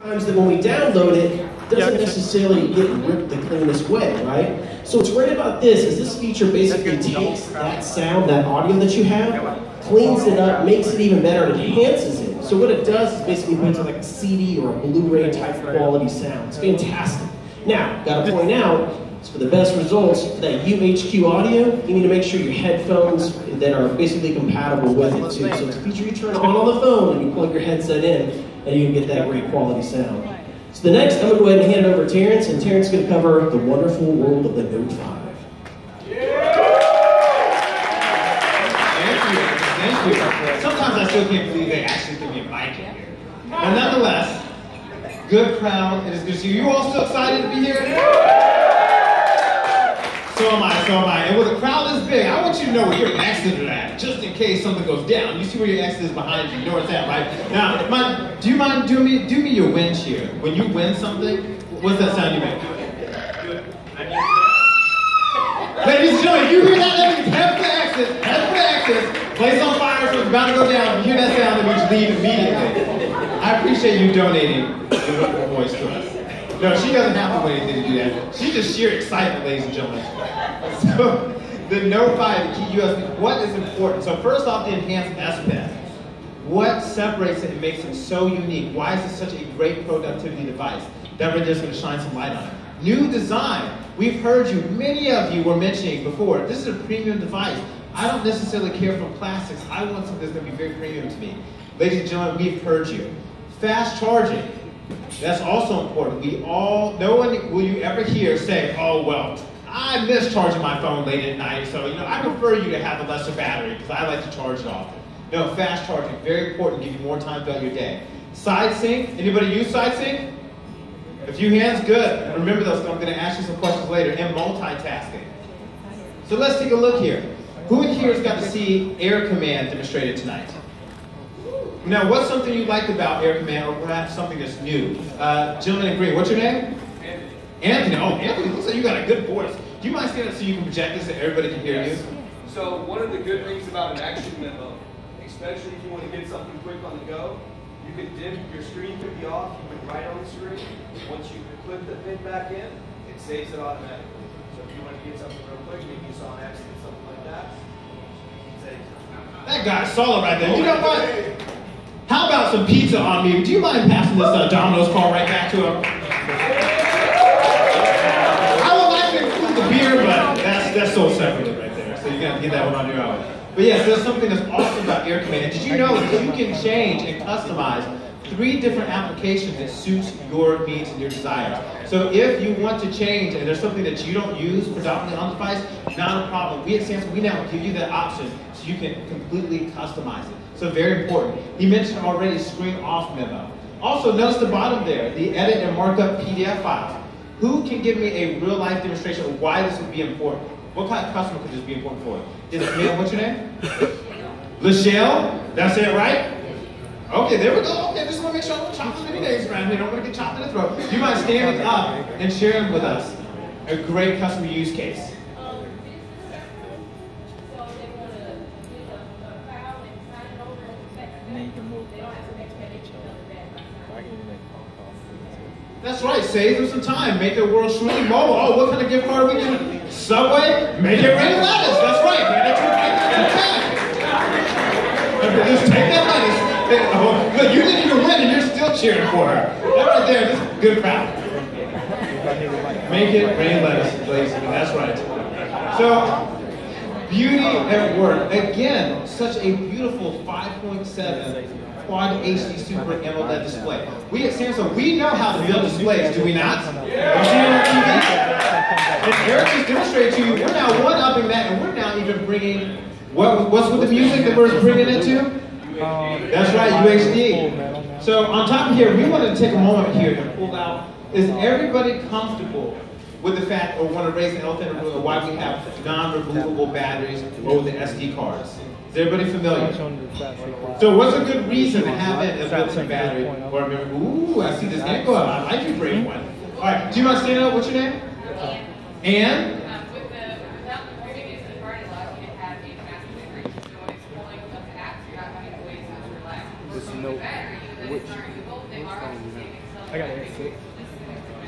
Times that when we download it doesn't necessarily get ripped the cleanest way, right? So what's great about this is this feature basically takes that sound, that audio that you have, cleans it up, makes it even better, and enhances it. So what it does is basically puts it like a CD or a Blu-ray type quality sound. It's fantastic. Now, gotta point out, for the best results, for that UHQ audio, you need to make sure your headphones that are basically compatible with it too. So it's a feature you turn on the phone and you plug your headset in, and you can get that great quality sound. So the next, I'm going to go ahead and hand it over to Terrence, and Terrence is going to cover the wonderful world of the Note 5. Thank you. Sometimes I still can't believe they actually give me a mic in here. But nonetheless, good crowd. It is good to see you. You all still excited to be here? So am I. And when the crowd is big, I want you to know where your exit is at, just in case something goes down. You see where your exit is behind you. You know where it's at, right? Now, do you mind do me your win cheer? When you win something, what's that sound you make? Ladies and gentlemen, you hear that? That means head for the exit. Head for the exit. Place on fire, so it's about to go down. You hear that sound, that means leave immediately. I appreciate you donating your voice to us. No, she doesn't have to do anything to do that. She's just sheer excitement, ladies and gentlemen. So, the Note 5, the key USB, what is important? So first off, the enhanced S Pen. What separates it and makes it so unique? Why is it such a great productivity device? That really is going to shine some light on it. New design. We've heard you, many of you were mentioning before, this is a premium device. I don't necessarily care for plastics. I want something that's going to be very premium to me. Ladies and gentlemen, we've heard you. Fast charging. That's also important. No one will you ever hear say, oh, well, I miss charging my phone late at night, so I prefer you to have a lesser battery because I like to charge it often. No, fast charging, very important, give you more time throughout your day. Side sync, anybody use side sync? A few hands, good. And remember those, I'm going to ask you some questions later. And multitasking. So let's take a look here. Who in here has got to see Air Command demonstrated tonight? Now, what's something you liked about Air Command, or perhaps something that's new? Gentlemen in green, what's your name? Anthony. Oh, Anthony, looks like you got a good voice. Do you mind standing up so you can project this so everybody can hear you? So one of the good things about an action memo, especially if you want to get something quick on the go, you can dim, your screen could be off, you can write on the screen. Once you clip the pin back in, it saves it automatically. So if you want to get something real quick, maybe you saw an accident, something like that, it saves it. That guy's solid right there. You know what? How about some pizza on me? Do you mind passing this Domino's call right back to him? I would like to include the beer, but that's so separate right there. So you got to get that one on your own. But yes, there's something that's awesome about Air Command. Did you know that you can change and customize 3 different applications that suits your needs and your desires? So if you want to change and there's something that you don't use predominantly on the device, not a problem. We at Samsung, we now give you that option so you can completely customize it. So very important. He mentioned already screen off memo. Also, notice the bottom there, the edit and markup PDF files. Who can give me a real life demonstration of why this would be important? What kind of customer could this be important for? Is it Camille? What's your name? Lachelle? That's it, right? Okay, there we go. Okay, just want to make sure I don't chop too many names around here. Don't want to get chopped in the throat. You mind standing up and sharing with us a great customer use case? That's right, save them some time, make their world truly mobile. Oh, what kind of gift card are we giving? Subway, make it rain lettuce. That's right, just take that lettuce. Oh, look, you didn't even win and you're still cheering for her. That right there, this is a good crowd. Make it rain lettuce, ladies and gentlemen, that's right. So, beauty at work. Again, such a beautiful 5.7 Quad HD Super AMOLED display. We at Samsung, we know how to build displays, do we not? Yeah. You see it on TV? And Eric just demonstrated to you, we're now one-upping that, and we're now even bringing, what's with the music that we're bringing it to? That's right, UHD. So on top of here, we wanted to take a moment here to pull out, is everybody comfortable with the fact, or want to raise the elephant in the room, why we have non-removable batteries over the SD cards? Is everybody familiar? So what's a good reason to have it as a built-in battery? Or remember, ooh, I see this hand go up. I like your brave one. All right, do you mind standing up? What's your name? Ann? Without the moving into the party lot, you can have a massive memory. So when it's pulling up the apps, you're not having to wait to relax. With the battery, you let it start, you both thing are saving some I got an S6.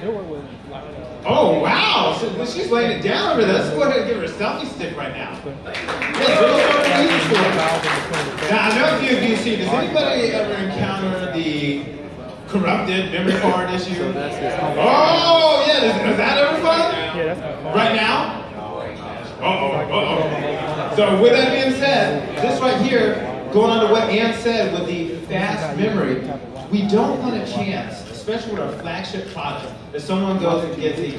It'll work with like. Oh wow! So she's laying it down over there. Let's go ahead and give her a selfie stick right now. Now I know a few of you see. Does anybody ever encounter the corrupted memory card issue? Oh yeah! Is that ever fun? Yeah, that's fun. Right now? So with that being said, this right here, going on to what Ann said with the fast memory, we don't want a chance, especially with our flagship product, if someone goes and gets a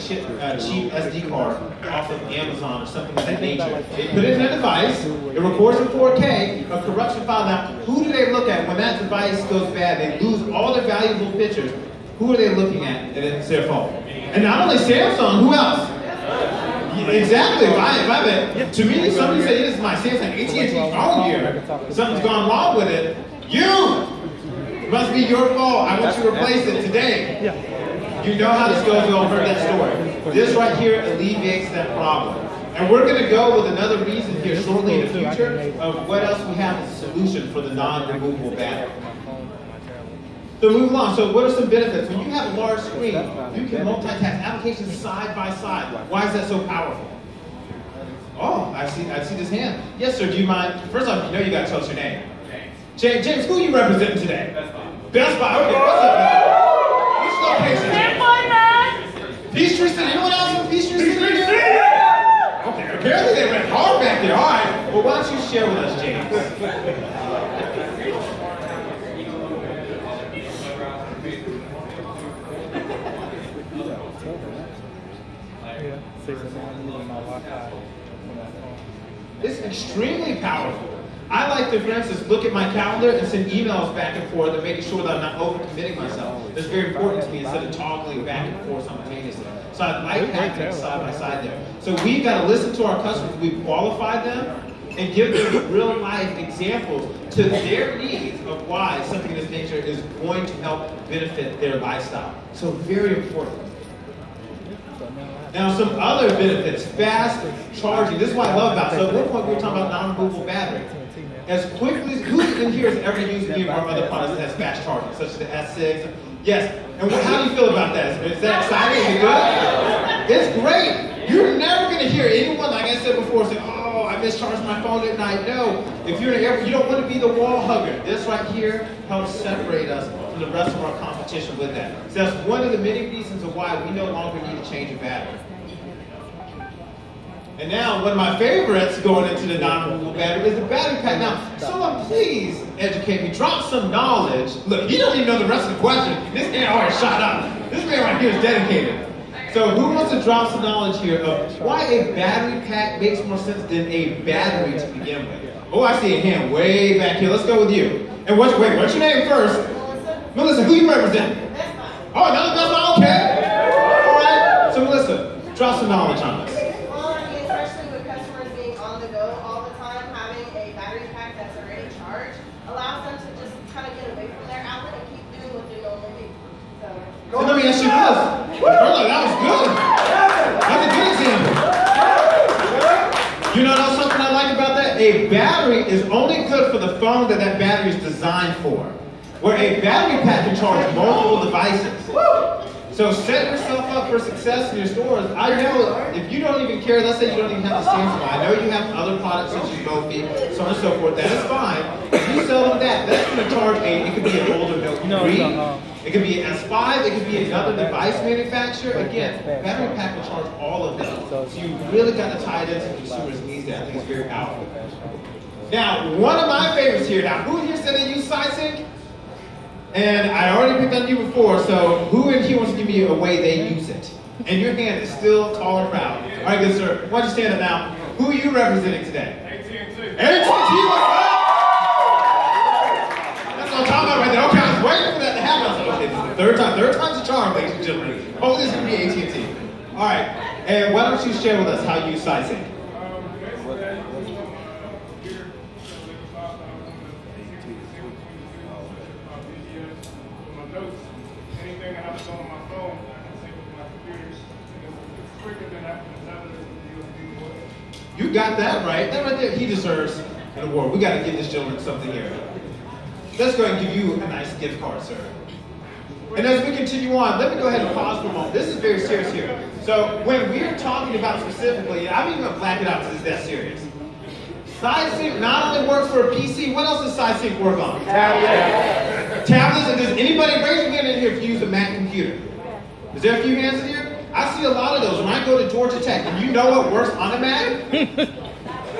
cheap SD card off of Amazon or something of that nature. They put it in a device, it records in 4K, a corruption file. Now, who do they look at when that device goes bad? They lose all their valuable pictures. Who are they looking at? And it's their phone. And not only Samsung, who else? Exactly. To me, somebody say this is my Samsung AT&T phone here. Something's gone wrong with it. It must be your fault. I want you to replace it today. You know how this goes. You'll heard that story. This right here alleviates that problem. And we're going to go with another reason here shortly in the future of what else we have as a solution for the non-removable battery. So move along. So what are some benefits? When you have a large screen, you can multitask applications side by side. Why is that so powerful? Oh, I see this hand. Yes, sir. Do you mind? First off, you know you got to tell us your name. James, who are you representing today? Best Buy. Okay, what's up? Which location? Peachtree City. Anyone else from Peachtree City? Okay, apparently they went hard back there. All right. Well, why don't you share with us, James? It's extremely powerful. I like to, for instance, look at my calendar and send emails back and forth and making sure that I'm not overcommitting myself. That's very important to me instead of toggling back and forth simultaneously. So I like having it side by side there. So we've got to listen to our customers. We've qualified them and give them real life examples to their needs of why something of this nature is going to help benefit their lifestyle. So very important. Now some other benefits, fast charging. This is what I love about it. So at one point we were talking about non-removable battery. As quickly as, who in here has ever used any of our other products that has fast charging, such as the S6? Yes. And how do you feel about that? Is that exciting? Is it good? It's great. You're never going to hear anyone, like I said before, say, oh, I mischarged my phone at night. No. If you're in the airport, you don't want to be the wall hugger. This right here helps separate us from the rest of our competition with that. So that's one of the many reasons of why we no longer need to change a battery. And now, one of my favorites going into the non-removable battery is the battery pack. Now, someone please educate me, drop some knowledge. Look, you don't even know the rest of the question. This man already shot up. This man right here is dedicated. So who wants to drop some knowledge here of why a battery pack makes more sense than a battery to begin with? Oh, I see a hand way back here. Let's go with you. And what's your name first? Melissa, who you represent? Oh, another Best Buy, okay. All right. So Melissa, drop some knowledge on us. So let me ask you this. That was good. That's a good example. You know something I like about that? A battery is only good for the phone that battery is designed for. Where a battery pack can charge multiple devices. So set yourself up for success in your stores. I know if you don't even care, let's say you don't even have the Samsung. I know you have other products such as Mophie, so on and so forth. That is fine. If you sell them that's going to charge it could be an older Note 3. It could be an S5, it could be another device manufacturer. Again, battery pack will charge all of them. So you really got to tie it into consumers' needs there. I think it's very powerful. Now, one of my favorites here. Now, who here said they use SideSync? And I already picked on you before, so who in here wants to give me a way they use it? And your hand is still tall and proud. All right, good sir. Why don't you stand up now? Who are you representing today? AT&T. AT&T, what's up? That's what I'm talking about right there. Okay, I was waiting for that to happen. I was like, okay, this is the third time. Third time's a charm, ladies and gentlemen. Hopefully this is going to be AT&T. All right, and why don't you share with us how you use SideSync? Anything I have to go on my phone, I can sync with my computers. It's quicker than having another USB port. You got that right. That right there, he deserves an award. We got to give this gentleman something here. Let's go ahead and give you a nice gift card, sir. And as we continue on, let me go ahead and pause for a moment. This is very serious here. So when we're talking about specifically, I'm even gonna black it out because it's that serious. SideSync not only works for a PC, what else does SideSync work on? Tablets. Tablets, and does anybody raise your hand in here if you use a Mac computer? Is there a few hands in here? I see a lot of those when I go to Georgia Tech. And you know what works on a Mac?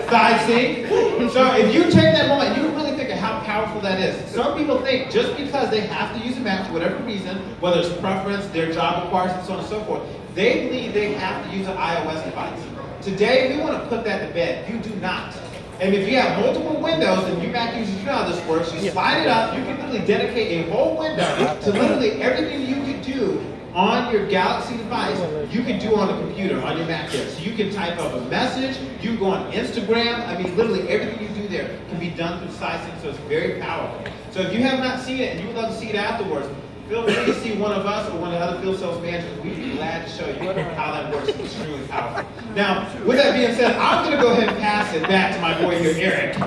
SideSync. So if you take that moment, you really think of how powerful that is. Some people think just because they have to use a Mac for whatever reason, whether it's preference, their job requires it, so on and so forth, they believe they have to use an iOS device. Today, we want to put that to bed. You do not. And if you have multiple windows and your Mac users, you know how this works, you slide it up, you can literally dedicate a whole window to literally everything you can do on your Galaxy device, you can do on a computer, on your Mac there. So you can type up a message, you can go on Instagram, I mean literally everything you do there can be done through SideSync, so it's very powerful. So if you have not seen it and you would love to see it afterwards, feel free to see one of us or one of the other field sales managers. We'd be glad to show you how that works. It's extremely powerful. Now, with that being said, I'm going to go ahead and pass it back to my boy here, Eric.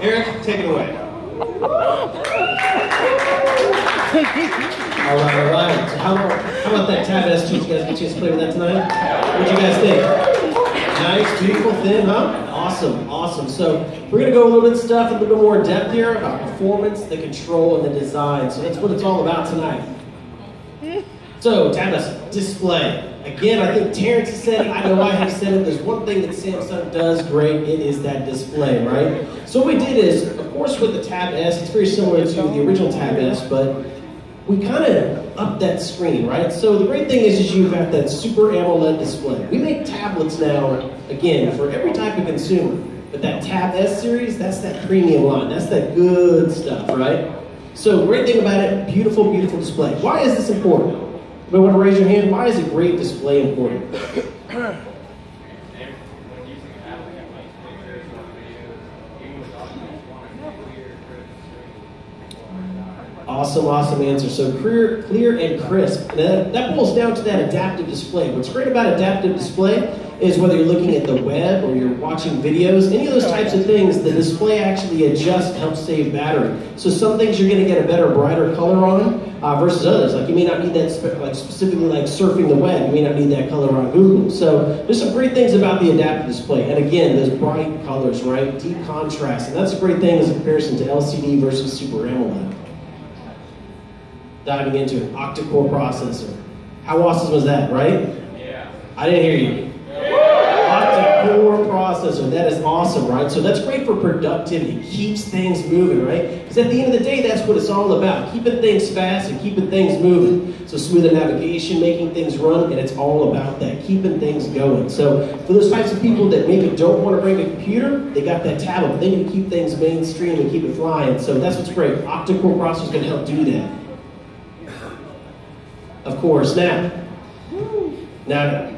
Eric, take it away. All right. So how about that Tab S2? Did you guys get a chance to play with that tonight? What do you guys think? Nice, beautiful, thin, huh? Awesome, awesome. So we're gonna go a little bit stuff, a little bit more in depth here about performance, the control, and the design. So that's what it's all about tonight. So Tab S display. Again, I think Terrence has said it. I know I have said it. There's one thing that Samsung does great. It is that display, right? So what we did is, of course, with the Tab S, it's very similar to the original Tab S, but we kind of upped that screen, right? So the great thing is you've got that Super AMOLED display. We make tablets now, again, for every type of consumer. But that Tab S series, that's that premium line. That's that good stuff, right? So great thing about it, beautiful, beautiful display. Why is this important? You want to raise your hand? Why is a great display important? Awesome, awesome answer. So clear and crisp. And that boils down to that adaptive display. What's great about adaptive display is whether you're looking at the web or you're watching videos, any of those types of things, the display actually adjusts to help save battery. So some things you're going to get a better, brighter color on versus others. Like you may not need that specifically like surfing the web. You may not need that color on Google. So there's some great things about the adaptive display. And again, those bright colors, right? Deep contrast. And that's a great thing as a comparison to LCD versus Super AMOLED. Diving into an octa-core processor. How awesome was that, right? Yeah. I didn't hear you. Octa-core processor, that is awesome, right? So that's great for productivity, keeps things moving, right? Because at the end of the day, that's what it's all about, keeping things fast and keeping things moving. So smoother navigation, making things run, and it's all about that, keeping things going. So for those types of people that maybe don't want to bring a computer, they got that tablet, but they need to keep things mainstream and keep it flying. So that's what's great. Octa-core processor is going to help do that. Of course, now. The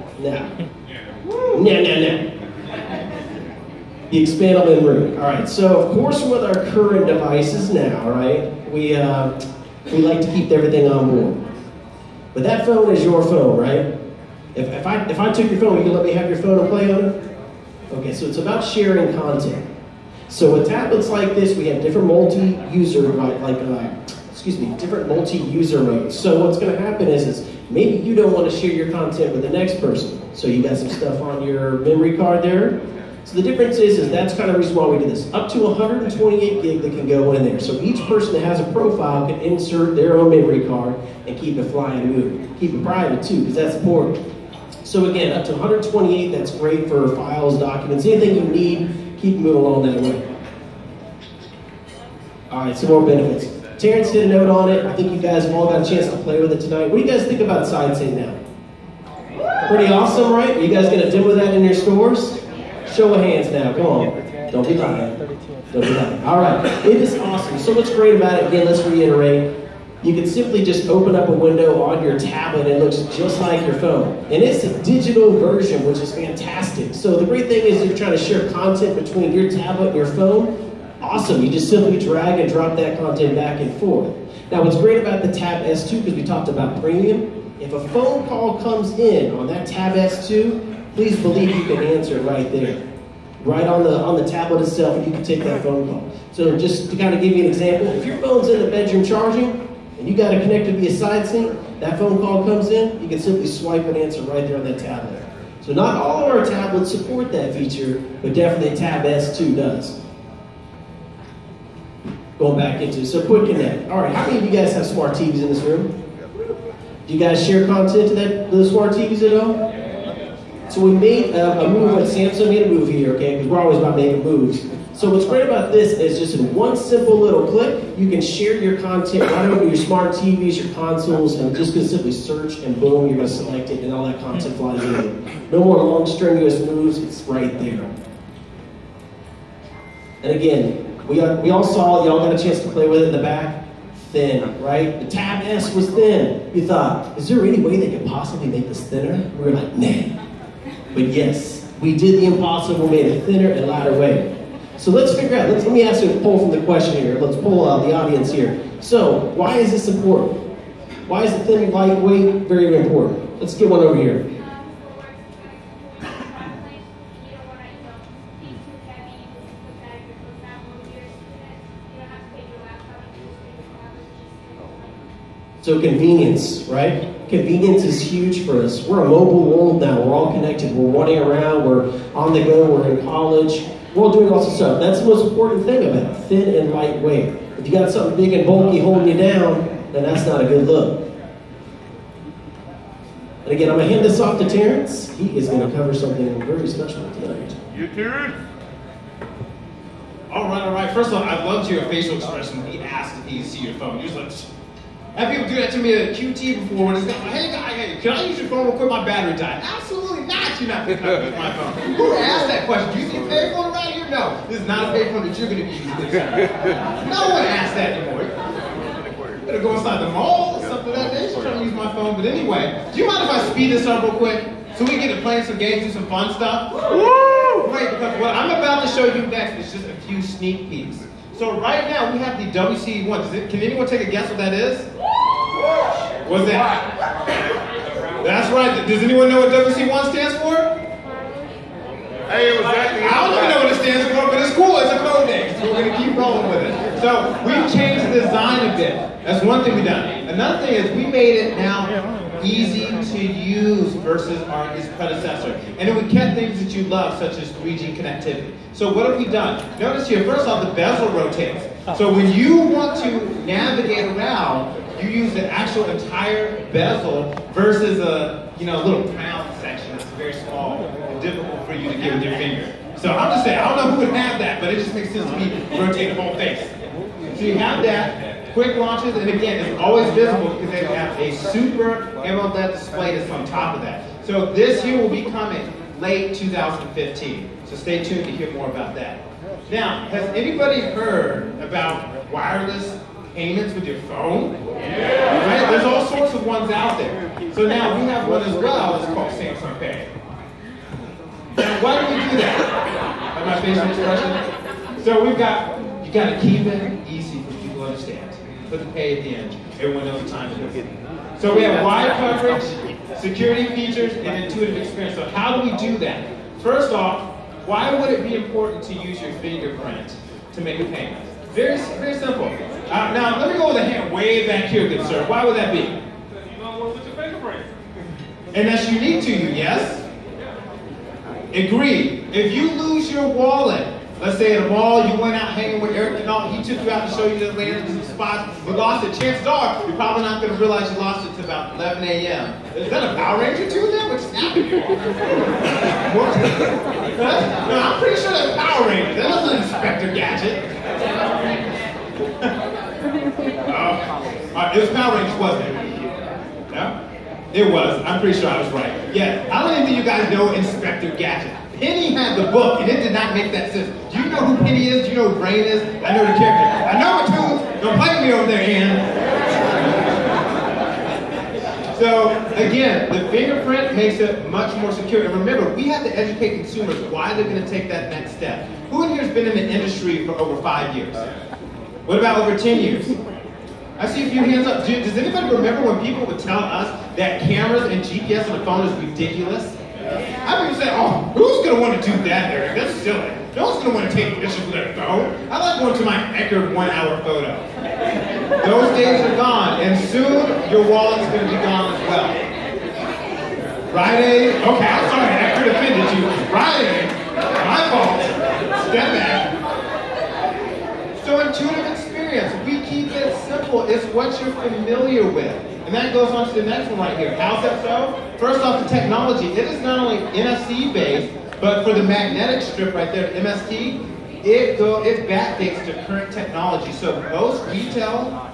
expandable memory. All right, so of course with our current devices now, right, we like to keep everything on board. But that phone is your phone, right? If I took your phone, you can let me have your phone and play on it? Okay, so it's about sharing content. So with tablets like this, we have different multi-user, different multi-user modes. So what's going to happen is maybe you don't want to share your content with the next person. So you got some stuff on your memory card there. So the difference is that's kind of the reason why we do this. Up to 128 gig that can go in there. So each person that has a profile can insert their own memory card and keep it flying and moving. Keep it private too, because that's important. So again, up to 128, that's great for files, documents, anything you need, keep moving along that way. All right, some more benefits. Terrence did a note on it. I think you guys have all got a chance to play with it tonight. What do you guys think about SideSync now? Pretty awesome, right? Are you guys going to demo that in your stores? Show of hands now. Come on. Don't be lying. Don't be lying. All right. It is awesome. So what's great about it, again, let's reiterate. You can simply just open up a window on your tablet and it looks just like your phone. And it's a digital version, which is fantastic. So the great thing is you're trying to share content between your tablet and your phone. Awesome, you just simply drag and drop that content back and forth. Now what's great about the Tab S2, because we talked about premium, if a phone call comes in on that Tab S2, please believe you can answer it right there. Right on the tablet itself, and you can take that phone call. So just to kind of give you an example, if your phone's in the bedroom charging, and you got it connected via SideSync, that phone call comes in, you can simply swipe and answer right there on that tablet. So not all of our tablets support that feature, but definitely Tab S2 does. Going back into, so Quick Connect. All right, how many of you guys have smart TVs in this room? Do you guys share content to those smart TVs at all? So we made a move, like Samsung made a move here, okay, because we're always about making moves. So what's great about this is just in one simple little click, you can share your content right over your smart TVs, your consoles, and just gonna simply search and boom, you're gonna select it and all that content flies in. No more long strenuous moves, it's right there. And again, we all saw, y'all got a chance to play with it in the back. Thin, right? The Tab S was thin. You thought, is there any way they could possibly make this thinner? We were like, nah. But yes, we did the impossible, made it thinner and lighter weight. So let's figure out, let me ask you a poll from the question here. Let's poll the audience here. So, why is this important? Why is the thin and lightweight very important? Let's get one over here. So convenience, right? Convenience is huge for us. We're a mobile world now. We're all connected. We're running around. We're on the go. We're in college. We're all doing lots of stuff. That's the most important thing about it, thin and lightweight. If you got something big and bulky holding you down, then that's not a good look. And again, I'm going to hand this off to Terrence. He is going to cover something very special tonight. You, Terrence? All right. First of all, I loved your facial expression when he asked if he could see your phone. He was like, I had people do that to me at QT before when it's like, hey, can I use your phone real quick? My battery died. Absolutely not. You're not picking up my phone. Who asked that question? Do you see a payphone around here? No. This is not a payphone that you're going to be using. No one asked that anymore. You better go inside the mall or something like that. They're just trying to use my phone. But anyway, do you mind if I speed this up real quick? So we get to play some games, do some fun stuff? Woo! Great, because what I'm about to show you next is just a few sneak peeks. So right now we have the WC1. Can anyone take a guess what that is? What's that? That's right. Does anyone know what WC1 stands for? Hey, it was exactly. I don't even know what it stands for, but it's cool. It's a code name. So we're going to keep rolling with it. So we've changed the design a bit. That's one thing we've done. Another thing is we made it now easy to use versus its predecessor. And then we kept things that you love, such as 3G connectivity. So what have we done? Notice here, first off, the bezel rotates. So when you want to navigate around, you use the actual entire bezel versus a little crown section that's very small and difficult for you to get with your finger. So I'm just saying, I don't know who would have that, but it just makes sense to me to rotate the whole face. So you have that, quick launches, and again, it's always visible because they have a super AMOLED display that's on top of that. So this here will be coming late 2015. So stay tuned to hear more about that. Now, has anybody heard about wireless payments with your phone? Yeah. Right? There's all sorts of ones out there. So now we have one as well. It's called Samsung Pay. Now, why do we do that? Like my facial expression. So you got to keep it easy for people to understand. Put the pay at the end. Everyone knows the time it is. So we have wide coverage, security features, and intuitive experience. So how do we do that? First off, why would it be important to use your fingerprint to make a payment? Very, very simple. Now, let me go with a hand way back here, good sir. Why would that be? Because you don't want to put your fingerprint. And that's unique to you, yes? Agreed. If you lose your wallet, let's say at a mall, you went out hanging with Eric and all, he took you out to show you the land and some spots, you lost it, chances are, you're probably not going to realize you lost it until about 11 a.m. Is that a Power Ranger too then? What's happening? No, I'm pretty sure that's Power Ranger. That wasn't Inspector Gadget. It was Power Rangers, wasn't it? Yeah? It was. I'm pretty sure I was right. Yeah, I don't even think you guys know Inspector Gadget. Penny had the book, and it did not make that sense. Do you know who Penny is? Do you know who Brain is? I know the character. I know Raccoon. Don't play with me over there, Ian. So, again, the fingerprint makes it much more secure. And remember, we have to educate consumers why they're going to take that next step. Who in here has been in the industry for over 5 years? What about over 10 years? I see a few hands up. Does anybody remember when people would tell us that cameras and GPS on the phone is ridiculous? I would say, oh, who's going to want to do that, Eric? That's silly. No one's going to want to take pictures with their phone. I like going to my Eckerd 1 hour photo. Those days are gone, and soon your wallet's going to be gone as well. Rite Aid, okay, I'm sorry, I could have offended you. Rite Aid, my fault. Step back. So intuitive experience, we keep it simple. It's what you're familiar with. And that goes on to the next one right here. How's that so? First off, the technology. It is not only NFC based, but for the magnetic strip right there, MST, it backdates to current technology. So most retail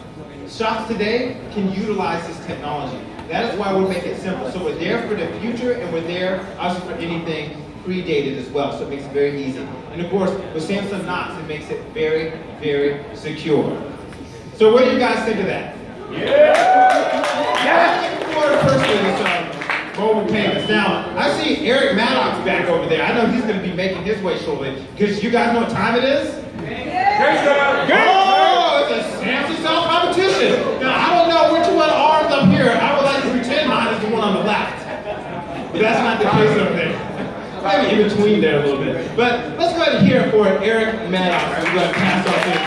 shops today can utilize this technology. That is why we make it simple. So we're there for the future, and we're there obviously for anything predated as well. So it makes it very easy. And of course, with Samsung Knox, it makes it very, very secure. So what do you guys think of that? Yeah! For personally, this mobile payments. Now, I see Eric Maddox back over there. I know he's going to be making his way shortly. Because you guys know what time it is? Oh, it's a Samsung Cell competition. Now, I don't know which one arms up here. I would like to pretend mine is the one on the left. But that's not the case over there. Maybe in between there a little bit. But let's go ahead and hear it for Eric Maddox. We're going to pass off this.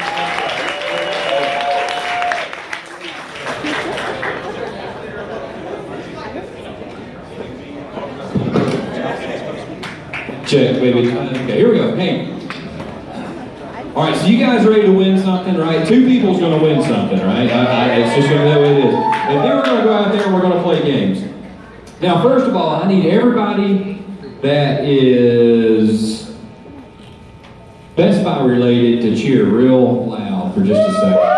Check, baby. Okay, here we go. Hey. All right, so you guys ready to win something, right? Two people's going to win something, right? It's just going to be the way it is. And then we're going to go out there and we're going to play games. Now, first of all, I need everybody that is Best Buy related to cheer real loud for just a second.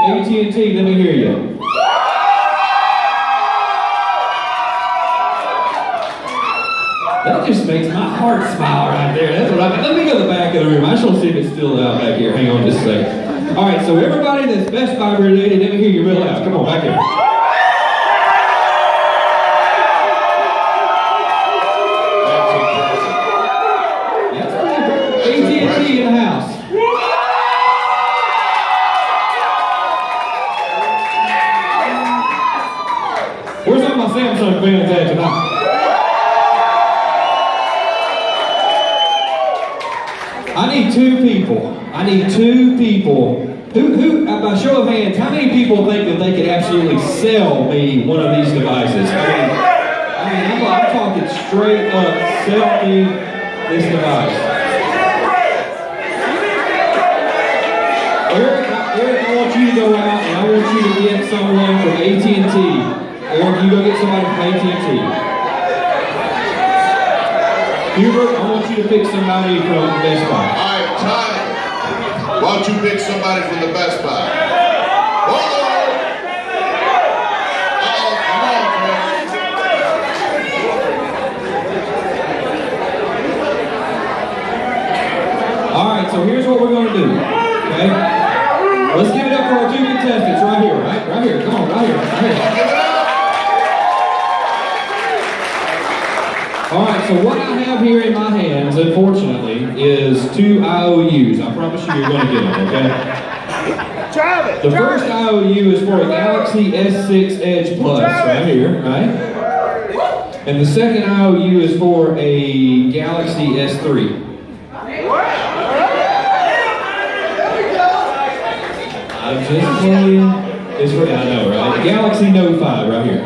AT&T, let me hear you. That just makes my heart smile right there. That's what let me go to the back of the room. I just want to see if it's still out back here. Hang on just a second. All right, so everybody that's Best Buy related, let me hear you real loud. Come on, back here. That's pretty AT&T in the house. Where's all my Samsung fans at tonight? I need two people. Who, by show of hands, how many people think that they could absolutely sell me one of these devices? I'm talking straight up, sell me this device. Eric, I want you to go out and I want you to get someone from AT&T. Eric, you go get somebody from AT&T. Hubert, I want you to pick somebody from Best Buy. All right, Ty, why don't you pick somebody from the Best Buy? Come on, man. All right, so here's what we're going to do, okay? Let's give it up for our two contestants right here, right? Right here, come on, right here, right here. All right, so what I have here in my hands, unfortunately, is two IOUs. I promise you, you're going to get them, okay? The first IOU is for a Galaxy S6 Edge Plus, right here, right? And the second IOU is for a Galaxy S3. I'm just playing. It's for, I know, right? The Galaxy Note 5, right here.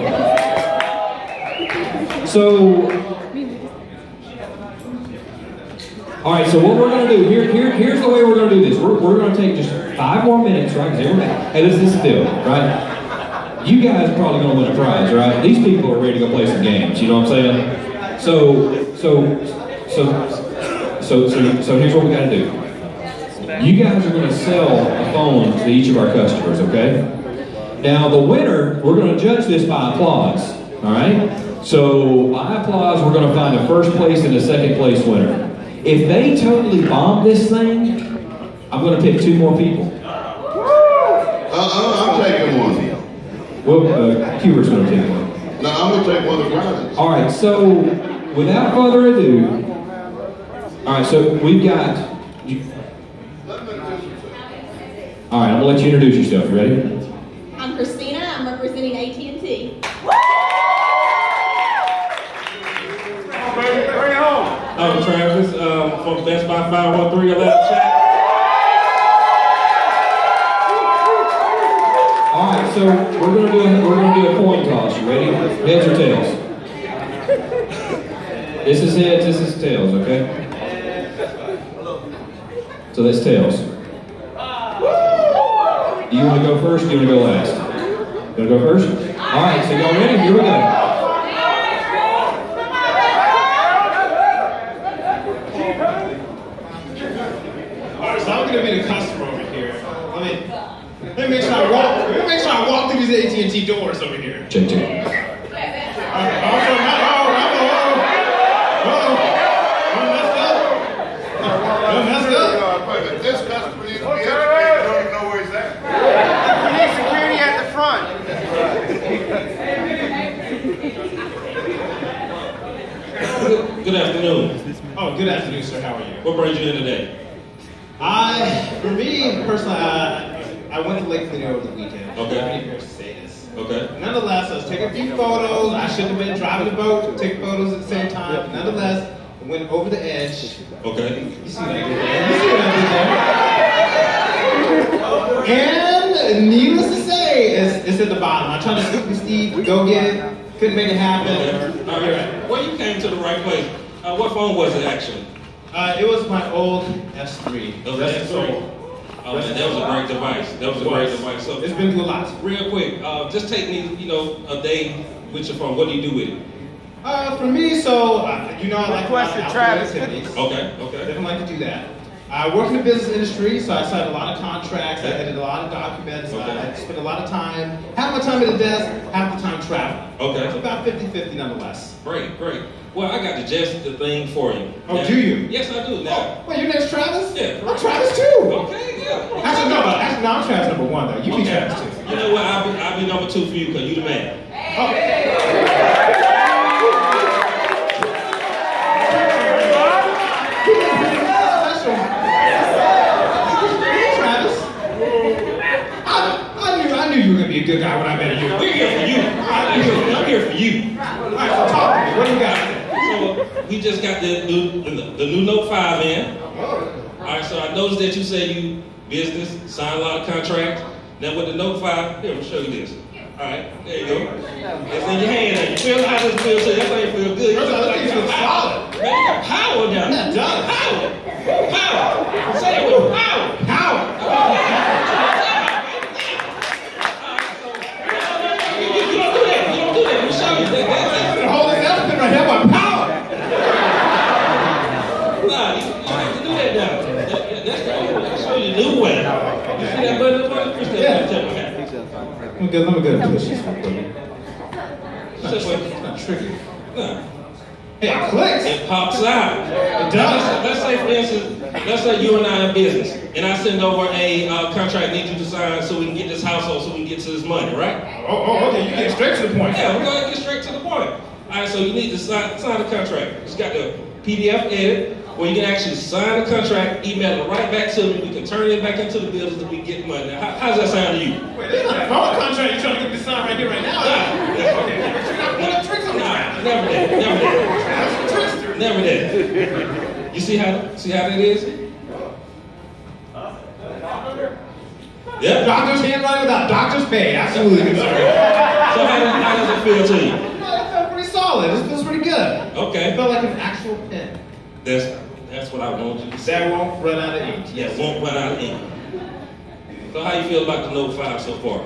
So. All right, so what we're going to do, here's the way we're going to do this. We're going to take just 5 more minutes, right? Hey, this is still, right? You guys are probably going to win a prize, right? These people are ready to go play some games, you know what I'm saying? So here's what we got to do. You guys are going to sell a phone to each of our customers, okay? Now, the winner, we're going to judge this by applause, all right? So, by applause, we're going to find a first place and a second place winner. If they totally bomb this thing, I'm going to pick 2 more people. I'm taking one. Well, Hubert's going to take one. No, I'm going to take one of the prizes. All right, so without further ado, all right, so we've got. All right, I'm going to let you introduce yourself. You ready? I'm Christina. I'm representing AT&T I'm Travis from Best Buy 513 11 Chat. All right, so we're gonna do a coin toss. You ready? Heads or tails? This is heads. This is tails. Okay. So that's tails. Do you want to go first? Or do you want to go last? You want to go first? All right. So y'all ready? Here we go. Alright, so I'm gonna be the customer over here. Let me make sure I walk through these AT&T doors over here. Check. This customer needs to be educated. Don't even know where he's at. We need security at the front. Good afternoon. Oh, good afternoon, sir. How are you? What brings you in today? For me personally, I went to Lake City over the weekend. Okay. I'm here to say this. Okay. Nonetheless, I was taking a few photos. I shouldn't have been driving the boat, take photos at the same time. Nonetheless, I went over the edge. Okay. You see what I did there? You see what I did there? And needless to say, it's at the bottom. I tried to scoop the Steve, go get it, couldn't make it happen. Okay. All right. Well, you came to the right place. What phone was it actually? It was my old S3. That was an S3. Oh man, that was a great device. That was a great device. So it's been through a lot. Real quick, just take me, a day with your phone. What do you do with it? For me, so I like Question, Travis. activities. Okay. Definitely like to do that. I work in the business industry, so I signed a lot of contracts. I edited a lot of documents. Okay. I spent a lot of time, half my time at the desk, half the time traveling. Okay. So about 50-50 nonetheless. Great. Well, I got just the thing for you. Oh, now, do you? Yes, I do. Now, Wait, your name's Travis? Yeah, I'm Travis too. Okay, yeah. Actually, no, I'm Travis number 1 though. You be Travis too. You know what? I'll be number 2 for you because you the man. Travis, I knew you were gonna be a good guy when I met you. We're here for you. I'm here for you. All right, so talk to me. What do you got? So we just got the new Note 5 in. All right, so I noticed that you say you business, sign a lot of contracts. Now with the Note 5, here, I'll show you this. All right, there you go. It's in your hand. You feel how this feels? So that thing feels good. First of all, that thing feels solid. Man, you got power down there. That does. Power. Say it with power. Power. You don't do that. Let me show you. Hold this elephant right here by power. Nah, you have to do that now. I'll show you the new way. You see that button? Let me go push this one. It's not tricky. Nah. Hey, it clicks. It pops out. It does. Let's say, for instance, you and I in business, and I send over a contract need you to sign so we can get this household, so we can get to this money, right? Oh, okay. You get straight to the point. Yeah, we're going to get straight to the point. All right, so you need to sign the contract. It's got the PDF edit, where you can actually sign the contract, email it right back to me. We can turn it back into the bills and we get money. Now, how's that sound to you? Wait, this is not a phone contract. You're trying to get this signed right here, right now. Okay, you're not pulling tricks on the ground. Never that. You see how that is? Yeah. Doctor's handwriting without doctor's pay. Absolutely good, sir. So how does it feel to you? It felt pretty solid. This feels pretty good. Okay. It felt like an actual pen. That's what I want you to say. That won't run out of ink. Yeah, won't run out of ink. So how you feel about the Note 5 so far?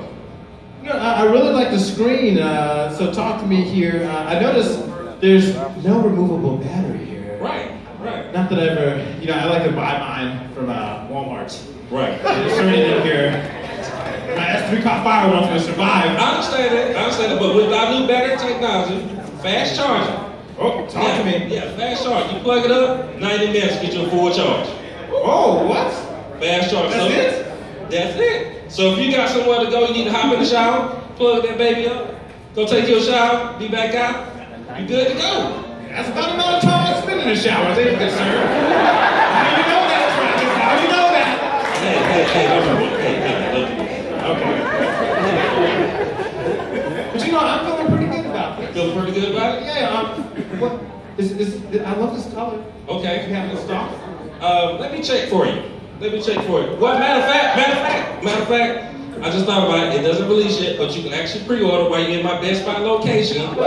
I really like the screen. So talk to me here. I noticed there's no removable battery here. Right. Not that I ever, I like to buy mine from Walmart. Right. There's certainly in here. My S3 caught fire when I was going to survive. I understand that, but with our new battery technology, fast charging. Oh, talk to me. Yeah, fast charge. You plug it up, 90 minutes to get your full charge. Oh, what? Fast charge. That's it? That's it. So if you got somewhere to go, you need to hop in the shower, plug that baby up, go take your shower, be back out, you good to go. That's about the amount of time I spend in the shower. Thank you, good sir. How you know that, Travis? How you know that? Hey, Okay. But I'm feeling pretty good about this. Feel pretty good about it? Yeah, I love this color. Okay. You have the stock? Let me check for you. Well, matter of fact, I just thought about it. It doesn't release yet, but you can actually pre-order while you're in my Best Buy location. And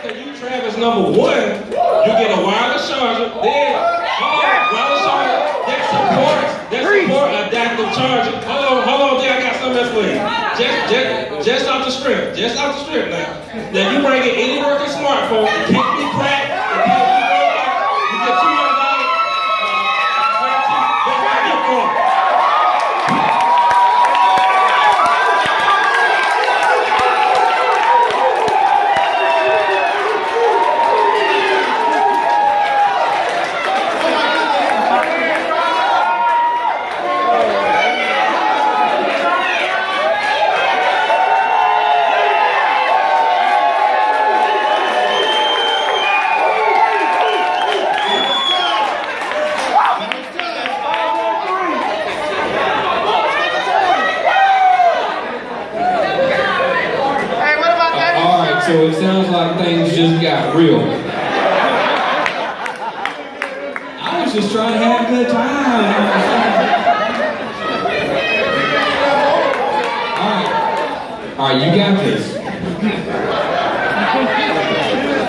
then, you Travis number 1, you get a wireless charger. Then, wireless charger that support adaptive charging. Hold on, there I got something else for you. Just off the strip now. Now you bring in any working smartphone, it can't be cracked, it can't be broken. You get $200 guarantee. That's my gift card. So it sounds like things just got real. I was just trying to have a good time. All right, you got this.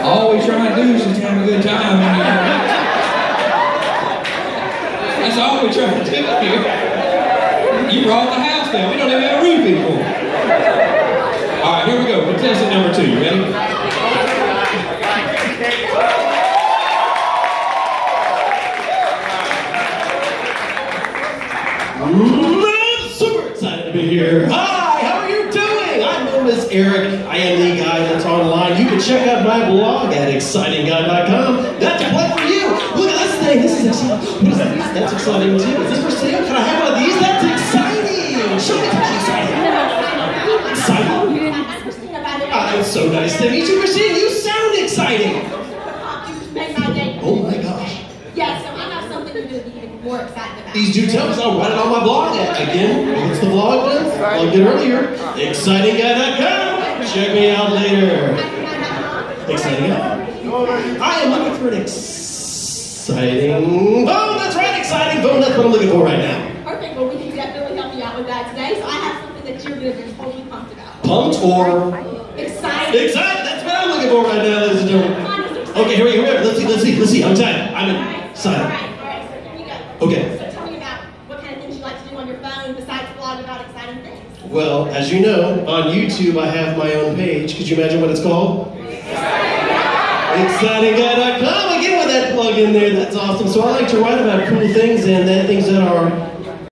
All we try to do is just have a good time. That's all we try to do here. You brought the house down. We don't even have a roof anymore. All right, here we go. Contestant number 2. You ready? I'm super excited to be here. Hi, how are you doing? I'm known as Eric. I am the guy that's online. You can check out my blog at excitingguy.com. That's a plug for you. Look at this thing. This is exciting. What is that? That's exciting too. Is this for sale? Can I have one of these? That's exciting. Show me what's exciting. Exciting? Oh, it's so nice to meet you, Christine. You sound exciting. You just made my day. Oh my gosh. Yeah, so I have something you're going to be even more excited about. These do tell us. I'll write it on my blog. Again, what's the blog then? Plugged it earlier. Excitingguy.com. Check me out later. Exciting guy. I am looking for an exciting phone. That's right, exciting phone. That's what I'm looking for right now. Perfect. Well, we can definitely help you out with that today. So I have something that you're going to be totally pumped about. Pumped or excited? Excited. That's what I'm looking for right now, ladies and gentlemen. Okay, here we go. Let's see. I'm excited. I'm excited. All right. So here we go. Okay. So tell me about what kind of things you like to do on your phone besides blog about exciting things. Well, as you know, on YouTube I have my own page. Could you imagine what it's called? Excitingguy.com. Again with that plug in there. That's awesome. So I like to write about cool things and things that are